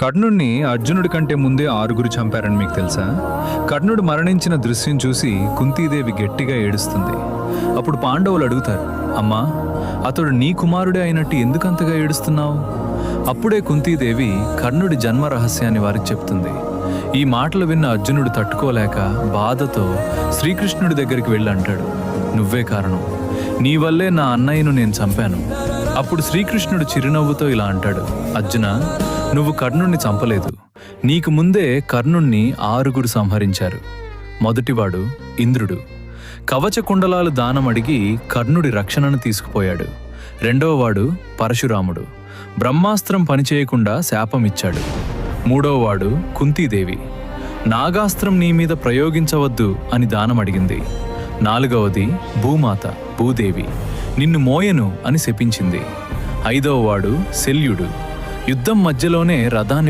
కర్ణుడిని అర్జునుడి కంటే ముందే 6 చంపారని మీకు తెలుసా? కర్ణుడు మరణించిన దృశ్యం చూసి కుంతీదేవి గట్టిగా ఏడుస్తుంది. అప్పుడు పాండవులు అడుగుతారు, అమ్మా, అతడు నీ కుమారుడే అయినట్టు ఎందుకంతగా ఏడుస్తున్నావు? అప్పుడే కుంతీదేవి కర్ణుడి జన్మ రహస్యాన్ని వారికి చెప్తుంది. ఈ మాటలు విన్న అర్జునుడు తట్టుకోలేక బాధతో శ్రీకృష్ణుడి దగ్గరికి వెళ్ళి అంటాడు, నువ్వే కారణం, నీ వల్లే నా అన్నయ్యను నేను చంపాను. అప్పుడు శ్రీకృష్ణుడు చిరునవ్వుతో ఇలా అంటాడు, అర్జున, నువ్వు కర్ణుణ్ణి చంపలేదు. నీకు ముందే కర్ణుణ్ణి 6 సంహరించారు. మొదటివాడు ఇంద్రుడు, కవచ కుండలాలు దానం అడిగి కర్ణుడి రక్షణను తీసుకుపోయాడు. రెండవవాడు పరశురాముడు, బ్రహ్మాస్త్రం పనిచేయకుండా శాపమిచ్చాడు. మూడవవాడు కుంతీదేవి, నాగాస్త్రం నీ మీద ప్రయోగించవద్దు అని దానం అడిగింది. 4వది భూమాత భూదేవి, నిన్ను మోయను అని శపించింది. 5వవాడు శల్యుడు, యుద్ధం మధ్యలోనే రథాన్ని